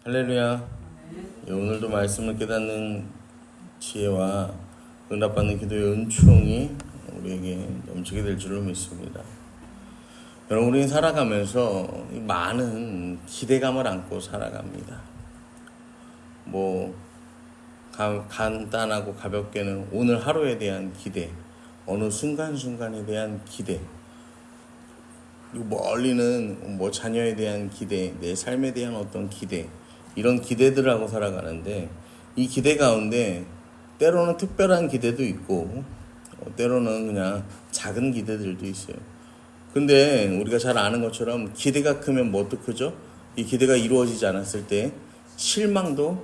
할렐루야. 오늘도 말씀을 깨닫는 지혜와 응답받는 기도의 은총이 우리에게 넘치게 될 줄로 믿습니다. 여러분, 우리는 살아가면서 많은 기대감을 안고 살아갑니다. 간단하고 가볍게는 오늘 하루에 대한 기대, 어느 순간순간에 대한 기대, 그리고 멀리는 자녀에 대한 기대, 내 삶에 대한 어떤 기대, 이런 기대들을 하고 살아가는데, 이 기대 가운데 때로는 특별한 기대도 있고 때로는 그냥 작은 기대들도 있어요. 근데 우리가 잘 아는 것처럼 기대가 크면 뭣도 크죠? 이 기대가 이루어지지 않았을 때 실망도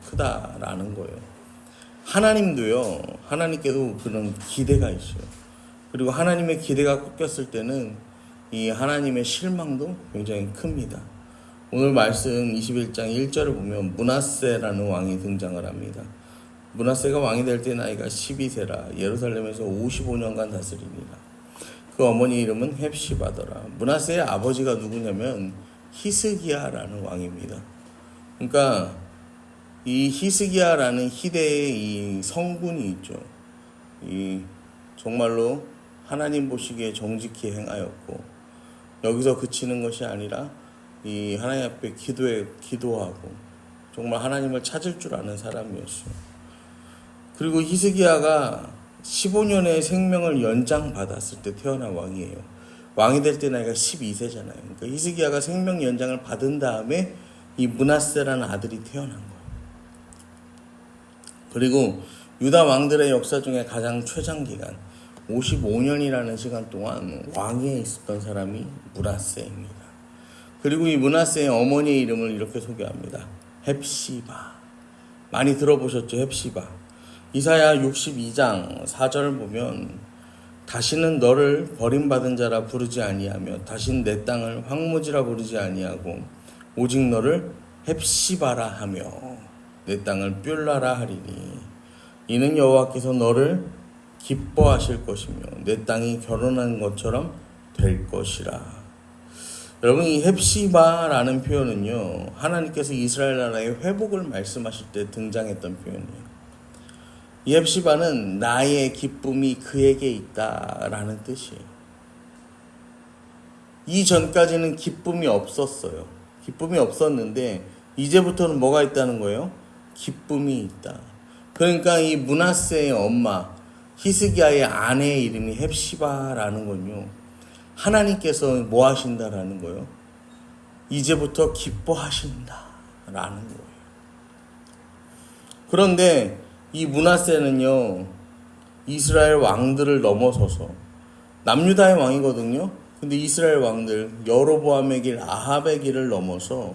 크다라는 거예요. 하나님도요, 하나님께도 그런 기대가 있어요. 그리고 하나님의 기대가 꺾였을 때는 이 하나님의 실망도 굉장히 큽니다. 오늘 말씀 21장 1절을 보면 므낫세라는 왕이 등장을 합니다. 므낫세가 왕이 될 때 나이가 12세라 예루살렘에서 55년간 다스립니다. 그 어머니 이름은 헵시바더라. 므낫세의 아버지가 누구냐면 히스기야라는 왕입니다. 그러니까 이 히스기야라는 희대의 이 성군이 있죠. 이 정말로 하나님 보시기에 정직히 행하였고, 여기서 그치는 것이 아니라 이 하나님 앞에 기도하고 정말 하나님을 찾을 줄 아는 사람이었어요. 그리고 히스기야가 15년의 생명을 연장받았을 때 태어난 왕이에요. 왕이 될 때 나이가 12세잖아요. 그러니까 히스기야가 생명 연장을 받은 다음에 이 므낫세라는 아들이 태어난 거예요. 그리고 유다 왕들의 역사 중에 가장 최장기간 55년이라는 시간 동안 왕위에 있었던 사람이 므낫세입니다. 그리고 이 므낫세의 어머니의 이름을 이렇게 소개합니다. 헵시바. 많이 들어보셨죠? 헵시바. 이사야 62장 4절을 보면 다시는 너를 버림받은 자라 부르지 아니하며 다시는 내 땅을 황무지라 부르지 아니하고 오직 너를 헵시바라 하며 내 땅을 뷸라라 하리니 이는 여호와께서 너를 기뻐하실 것이며 내 땅이 결혼한 것처럼 될 것이라. 여러분, 이 헵시바라는 표현은요, 하나님께서 이스라엘 나라의 회복을 말씀하실 때 등장했던 표현이에요. 이 헵시바는 나의 기쁨이 그에게 있다라는 뜻이에요. 이전까지는 기쁨이 없었어요. 기쁨이 없었는데 이제부터는 뭐가 있다는 거예요? 기쁨이 있다. 그러니까 이 므낫세의 엄마 히스기야의 아내의 이름이 헵시바라는 건요, 하나님께서 뭐 하신다라는 거예요? 이제부터 기뻐하신다라는 거예요. 그런데 이 므낫세는요, 이스라엘 왕들을 넘어서서 남유다의 왕이거든요. 근데 이스라엘 왕들 여로보암의 길, 아합의 길을 넘어서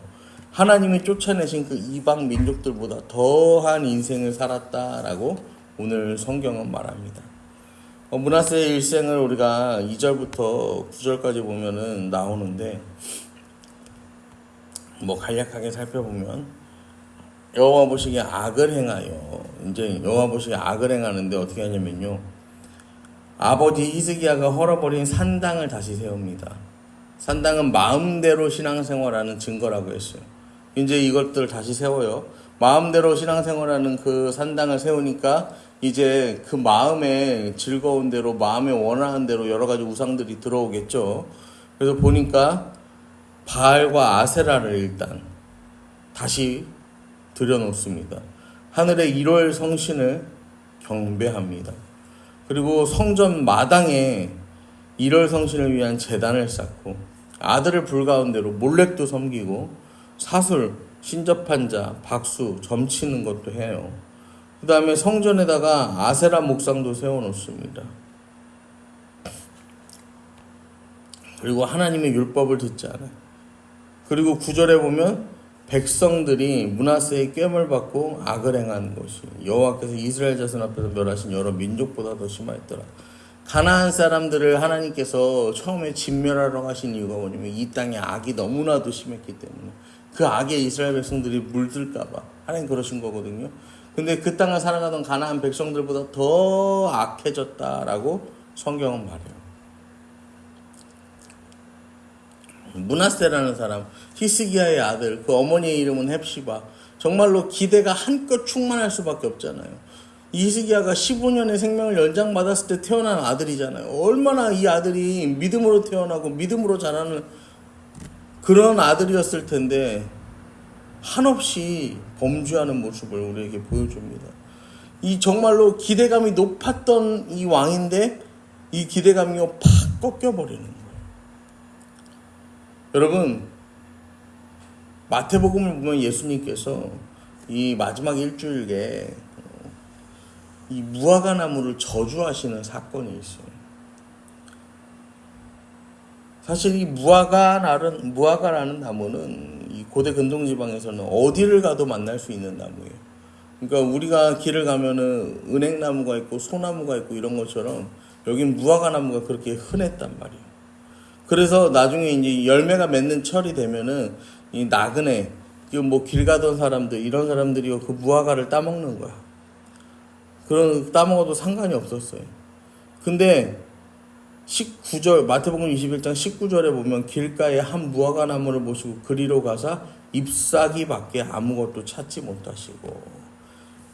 하나님이 쫓아내신 그 이방 민족들보다 더한 인생을 살았다라고 오늘 성경은 말합니다. 므낫세의 일생을 우리가 2절부터 9절까지 보면은 나오는데, 간략하게 살펴보면 여호와 보시기에 악을 행하여, 이제 여호와 보시기에 악을 행하는데 어떻게 하냐면요, 아버지 히스기야가 헐어버린 산당을 다시 세웁니다. 산당은 마음대로 신앙생활하는 증거라고 했어요. 이제 이것들을 다시 세워요. 마음대로 신앙생활하는 그 산당을 세우니까 이제 그 마음에 즐거운 대로, 마음에 원하는 대로 여러 가지 우상들이 들어오겠죠. 그래서 보니까 바알과 아세라를 일단 다시 들여놓습니다. 하늘의 1월 성신을 경배합니다. 그리고 성전 마당에 1월 성신을 위한 제단을 쌓고 아들을 불가운데로 몰렉도 섬기고 사술, 신접한 자, 박수, 점치는 것도 해요. 그 다음에 성전에다가 아세라 목상도 세워놓습니다. 그리고 하나님의 율법을 듣지 않아요. 그리고 9절에 보면 백성들이 므낫세의 꾀을 받고 악을 행한 것이 여호와께서 이스라엘 자손 앞에서 멸하신 여러 민족보다 더 심하였더라. 가나안 사람들을 하나님께서 처음에 진멸하러 하신 이유가 뭐냐면 이 땅에 악이 너무나도 심했기 때문에, 그 악에 이스라엘 백성들이 물들까봐 하나님 그러신 거거든요. 근데 그 땅을 살아가던 가나안 백성들보다 더 악해졌다라고 성경은 말해요. 므낫세라는 사람, 히스기야의 아들, 그 어머니의 이름은 헵시바. 정말로 기대가 한껏 충만할 수밖에 없잖아요. 이 히스기야가 15년의 생명을 연장받았을 때 태어난 아들이잖아요. 얼마나 이 아들이 믿음으로 태어나고 믿음으로 자라는 그런 아들이었을 텐데 한없이 범죄하는 모습을 우리에게 보여줍니다. 이 정말로 기대감이 높았던 이 왕인데 이 기대감이요 팍 꺾여버리는 거예요. 여러분, 마태복음을 보면 예수님께서 이 마지막 일주일에 이 무화과 나무를 저주하시는 사건이 있어요. 사실 이 무화과라는 나무는 이 고대 근동 지방에서는 어디를 가도 만날 수 있는 나무예요. 그러니까 우리가 길을 가면은 은행나무가 있고 소나무가 있고 이런 것처럼 여긴 무화과 나무가 그렇게 흔했단 말이에요. 그래서 나중에 이제 열매가 맺는 철이 되면은 이 나그네, 뭐 길 가던 사람들, 이런 사람들이 그 무화과를 따먹는 거야. 그런 따먹어도 상관이 없었어요. 근데 19절, 마태복음 21장 19절에 보면 길가에 한 무화과 나무를 보시고 그리로 가사 잎사귀밖에 아무것도 찾지 못하시고,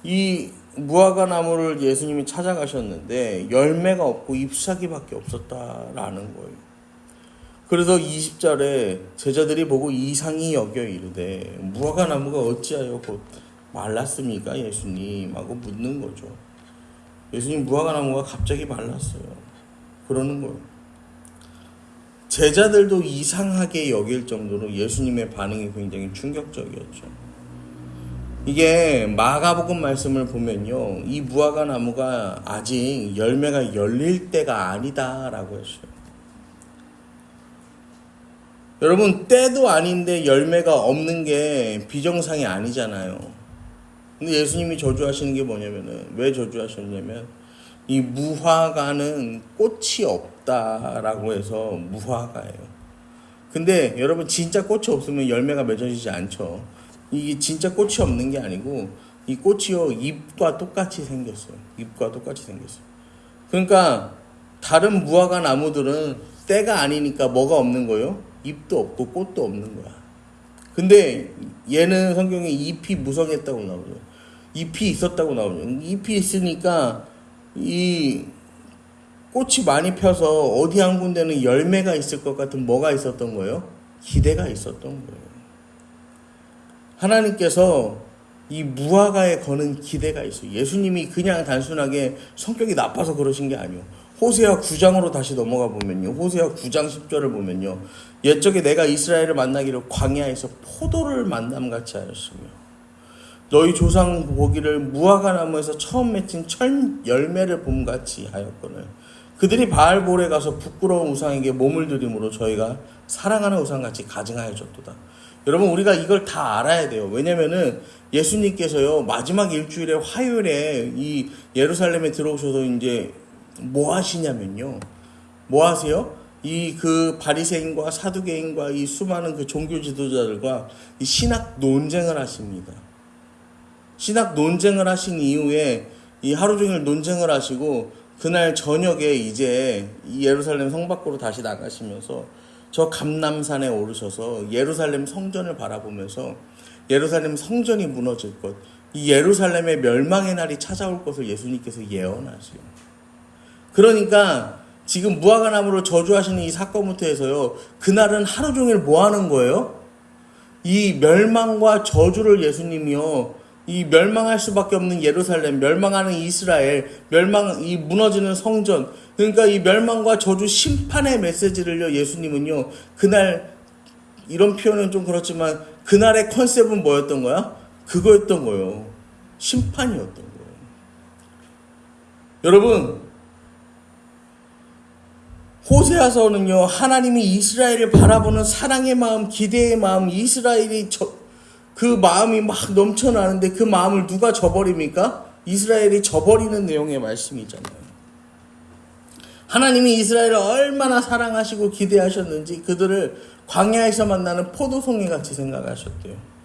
이 무화과 나무를 예수님이 찾아가셨는데 열매가 없고 잎사귀밖에 없었다라는 거예요. 그래서 20절에 제자들이 보고 이상히 여겨 이르되 무화과 나무가 어찌하여 곧 말랐습니까 예수님? 하고 묻는 거죠. 예수님, 무화과 나무가 갑자기 말랐어요. 그러는 거예요. 제자들도 이상하게 여길 정도로 예수님의 반응이 굉장히 충격적이었죠. 이게 마가복음 말씀을 보면요, 이 무화과 나무가 아직 열매가 열릴 때가 아니다라고 했어요. 여러분, 때도 아닌데 열매가 없는 게 비정상이 아니잖아요. 근데 예수님이 저주하시는 게 뭐냐면은, 왜 저주하셨냐면, 이 무화과는 꽃이 없다라고 해서 무화과예요. 근데 여러분, 진짜 꽃이 없으면 열매가 맺어지지 않죠. 이게 진짜 꽃이 없는 게 아니고, 이 꽃이요, 잎과 똑같이 생겼어요. 잎과 똑같이 생겼어요. 그러니까, 다른 무화과 나무들은 때가 아니니까 뭐가 없는 거예요? 잎도 없고 꽃도 없는 거야. 근데 얘는 성경에 잎이 무성했다고 나오죠. 잎이 있었다고 나오죠. 잎이 있으니까 이 꽃이 많이 펴서 어디 한 군데는 열매가 있을 것 같은 뭐가 있었던 거예요? 기대가 있었던 거예요. 하나님께서 이 무화과에 거는 기대가 있어요. 예수님이 그냥 단순하게 성격이 나빠서 그러신 게 아니에요. 호세아 9장으로 다시 넘어가 보면요, 호세아 9장 10절을 보면요, 옛적에 내가 이스라엘을 만나기를 광야에서 포도를 만남같이 하였으며 너희 조상 보기를 무화과 나무에서 처음 맺힌 철 열매를 봄같이 하였거늘 그들이 바알볼에 가서 부끄러운 우상에게 몸을 들임으로 저희가 사랑하는 우상같이 가증하여졌도다. 여러분, 우리가 이걸 다 알아야 돼요. 왜냐면은 예수님께서요, 마지막 일주일에 화요일에 이 예루살렘에 들어오셔서 이제 뭐 하시냐면요, 뭐 하세요? 이 그 바리새인과 사두개인과 이 수많은 그 종교 지도자들과 이 신학 논쟁을 하십니다. 신학 논쟁을 하신 이후에 이 하루 종일 논쟁을 하시고 그날 저녁에 이제 이 예루살렘 성 밖으로 다시 나가시면서 저 감람산에 오르셔서 예루살렘 성전을 바라보면서 예루살렘 성전이 무너질 것, 이 예루살렘의 멸망의 날이 찾아올 것을 예수님께서 예언하세요. 그러니까 지금 무화과나무를 저주하시는 이 사건부터 해서요, 그날은 하루 종일 뭐 하는 거예요? 이 멸망과 저주를 예수님이요, 이 멸망할 수밖에 없는 예루살렘, 멸망하는 이스라엘, 이 무너지는 성전, 그러니까 이 멸망과 저주 심판의 메시지를요, 예수님은요, 그날, 이런 표현은 좀 그렇지만 그날의 컨셉은 뭐였던 거야? 그거였던 거예요. 심판이었던 거예요. 여러분, 호세아서는요, 하나님이 이스라엘을 바라보는 사랑의 마음, 기대의 마음, 이스라엘이 그 마음이 막 넘쳐나는데 그 마음을 누가 저버립니까? 이스라엘이 저버리는 내용의 말씀이잖아요. 하나님이 이스라엘을 얼마나 사랑하시고 기대하셨는지 그들을 광야에서 만나는 포도송이 같이 생각하셨대요.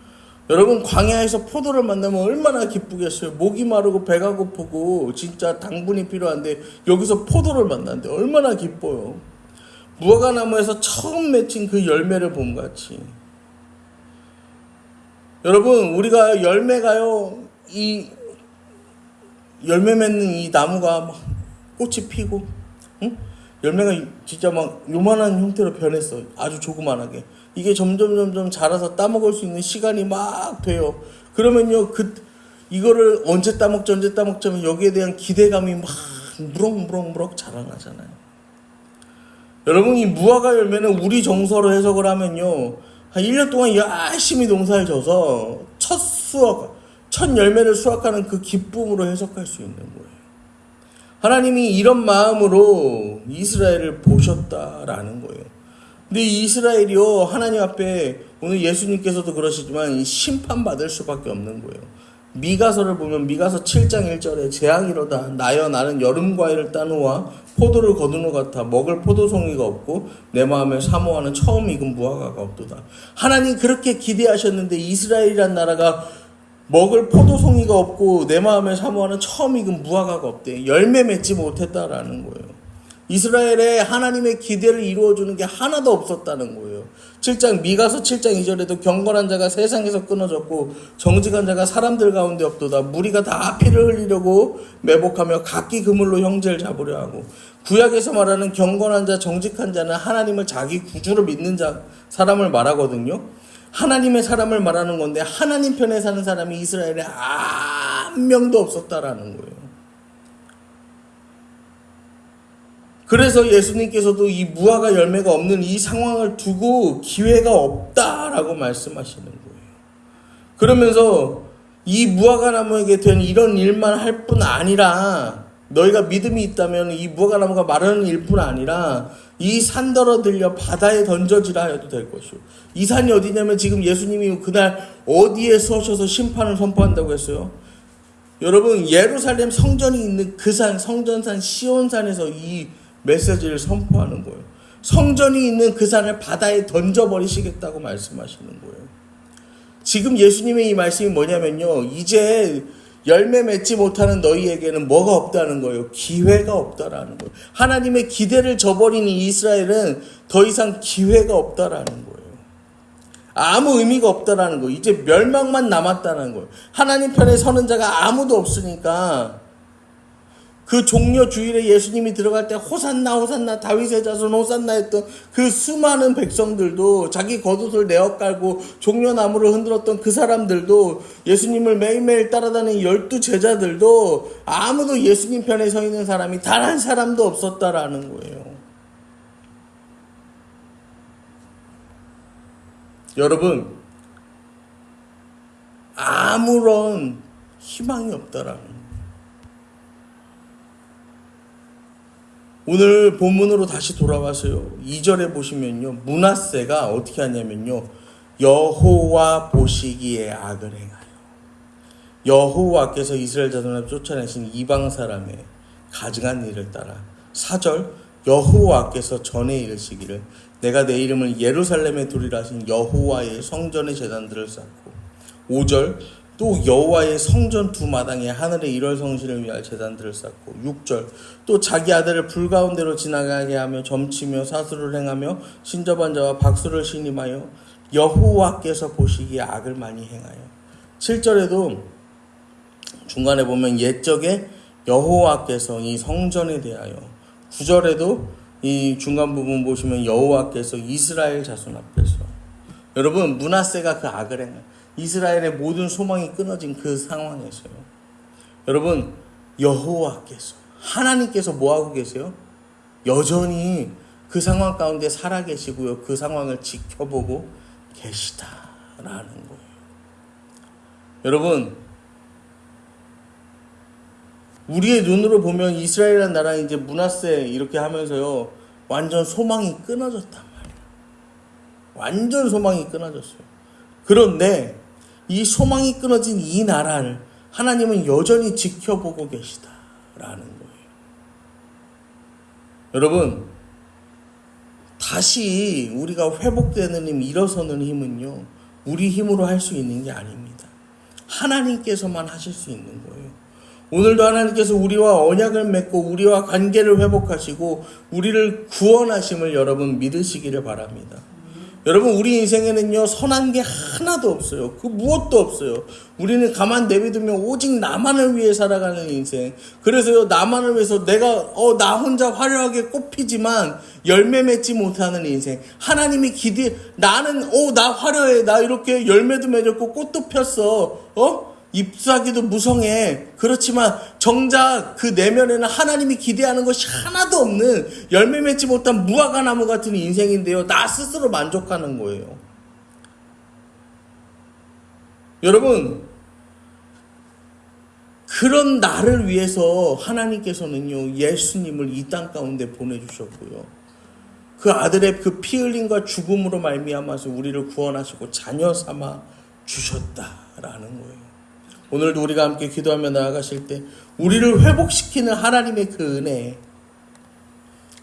여러분, 광야에서 포도를 만나면 얼마나 기쁘겠어요. 목이 마르고 배가 고프고 진짜 당분이 필요한데 여기서 포도를 만나는데 얼마나 기뻐요. 무화과 나무에서 처음 맺힌 그 열매를 봄같이 여러분 우리가 열매가요 이 열매 맺는 이 나무가 막 꽃이 피고 응? 열매가 진짜 막 요만한 형태로 변했어. 아주 조그만하게. 이게 점점 자라서 따먹을 수 있는 시간이 막 돼요. 그러면요 이거를 언제 따먹지 하면 여기에 대한 기대감이 막 무럭무럭 자라나잖아요. 여러분 이 무화과 열매는 우리 정서로 해석을 하면요 한 1년 동안 열심히 농사를 져서 첫 열매를 수확하는 그 기쁨으로 해석할 수 있는 거예요. 하나님이 이런 마음으로 이스라엘을 보셨다라는 거예요. 근데 이 이스라엘이요 하나님 앞에 오늘 예수님께서도 그러시지만 심판받을 수밖에 없는 거예요. 미가서를 보면 미가서 7장 1절에 재앙이로다 나여 나는 여름 과일을 따누와 포도를 거둔 것 같아 먹을 포도송이가 없고 내 마음에 사모하는 처음 익은 무화과가 없도다. 하나님 그렇게 기대하셨는데 이스라엘이란 나라가 먹을 포도송이가 없고 내 마음에 사모하는 처음 익은 무화과가 없대. 열매 맺지 못했다라는 거예요. 이스라엘에 하나님의 기대를 이루어주는 게 하나도 없었다는 거예요. 미가서 7장 2절에도 경건한 자가 세상에서 끊어졌고 정직한 자가 사람들 가운데 없도다. 무리가 다 피를 흘리려고 매복하며 각기 그물로 형제를 잡으려 하고. 구약에서 말하는 경건한 자 정직한 자는 하나님을 자기 구주로 믿는 사람을 말하거든요. 하나님의 사람을 말하는 건데 하나님 편에 사는 사람이 이스라엘에 한 명도 없었다라는 거예요. 그래서 예수님께서도 이 무화과 열매가 없는 이 상황을 두고 기회가 없다라고 말씀하시는 거예요. 그러면서 이 무화과 나무에게 된 이런 일만 할 뿐 아니라 너희가 믿음이 있다면 이 무화과 나무가 마르는 일뿐 아니라 이 산더러 들려 바다에 던져지라 해도 될 것이요. 이 산이 어디냐면 지금 예수님이 그날 어디에 서셔서 심판을 선포한다고 했어요. 여러분 예루살렘 성전이 있는 그 산 성전산 시온산에서 이 메시지를 선포하는 거예요. 성전이 있는 그 산을 바다에 던져버리시겠다고 말씀하시는 거예요. 지금 예수님의 이 말씀이 뭐냐면요. 이제 열매 맺지 못하는 너희에게는 뭐가 없다는 거예요. 기회가 없다라는 거예요. 하나님의 기대를 저버린 이스라엘은 더 이상 기회가 없다라는 거예요. 아무 의미가 없다라는 거예요. 이제 멸망만 남았다는 거예요. 하나님 편에 서는 자가 아무도 없으니까 그 종려 주일에 예수님이 들어갈 때 호산나 호산나 다윗의 자손 호산나 했던 그 수많은 백성들도 자기 겉옷을 내어 깔고 종려나무를 흔들었던 그 사람들도 예수님을 매일매일 따라다니는 12 제자들도 아무도 예수님 편에 서 있는 사람이 단 한 사람도 없었다라는 거예요. 여러분 아무런 희망이 없다라는 거예요. 오늘 본문으로 다시 돌아와서요. 2절에 보시면요. 므낫세가 어떻게 하냐면요. 여호와 보시기에 악을 행하여. 여호와께서 이스라엘 자손을 쫓아내신 이방 사람의 가증한 일을 따라. 4절 여호와께서 전에 이르시기를 내가 내 이름을 예루살렘에 두리라 하신 여호와의 성전의 제단들을 쌓고. 5절 또 여호와의 성전 두 마당에 하늘의 일월 성신을 위할 제단들을 쌓고. 6절 또 자기 아들을 불 가운데로 지나가게 하며 점치며 사수를 행하며 신접한 자와 박수를 신임하여 여호와께서 보시기에 악을 많이 행하여. 7절에도 중간에 보면 옛적에 여호와께서 이 성전에 대하여. 9절에도 이 중간 부분 보시면 여호와께서 이스라엘 자손 앞에서. 여러분 므낫세가 그 악을 행하여 이스라엘의 모든 소망이 끊어진 그 상황에서요. 여러분 여호와께서 하나님께서 뭐하고 계세요? 여전히 그 상황 가운데 살아계시고요. 그 상황을 지켜보고 계시다라는 거예요. 여러분 우리의 눈으로 보면 이스라엘이라는 나라는 이제 므낫세 이렇게 하면서요. 완전 소망이 끊어졌단 말이에요. 완전 소망이 끊어졌어요. 그런데 이 소망이 끊어진 이 나라를 하나님은 여전히 지켜보고 계시다라는 거예요. 여러분 다시 우리가 회복되는 힘, 일어서는 힘은요. 우리 힘으로 할 수 있는 게 아닙니다. 하나님께서만 하실 수 있는 거예요. 오늘도 하나님께서 우리와 언약을 맺고 우리와 관계를 회복하시고 우리를 구원하심을 여러분 믿으시기를 바랍니다. 여러분, 우리 인생에는요 선한 게 하나도 없어요. 그 무엇도 없어요. 우리는 가만 내비두면 오직 나만을 위해 살아가는 인생. 그래서요 나만을 위해서 내가 나 혼자 화려하게 꽃피지만 열매 맺지 못하는 인생. 하나님이 나는 나 화려해, 나 이렇게 열매도 맺었고 꽃도 폈어, 잎사귀도 무성해. 그렇지만 정작 그 내면에는 하나님이 기대하는 것이 하나도 없는 열매 맺지 못한 무화과 나무 같은 인생인데요, 나 스스로 만족하는 거예요. 여러분, 그런 나를 위해서 하나님께서는요 예수님을 이 땅 가운데 보내주셨고요, 그 아들의 그 피 흘림과 죽음으로 말미암아서 우리를 구원하시고 자녀 삼아 주셨다라는 거예요. 오늘도 우리가 함께 기도하며 나아가실 때 우리를 회복시키는 하나님의 그 은혜,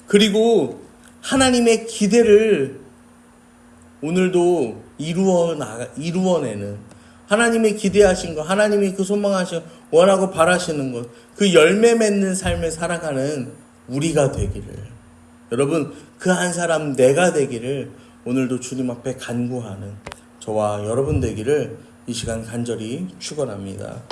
그리고 하나님의 기대를 오늘도 이루어내는, 하나님의 기대하신 것, 하나님이 그 소망하신 원하고 바라시는 것, 그 열매 맺는 삶을 살아가는 우리가 되기를, 여러분 그 한 사람 내가 되기를 오늘도 주님 앞에 간구하는 저와 여러분 되기를 이 시간 간절히 축원합니다.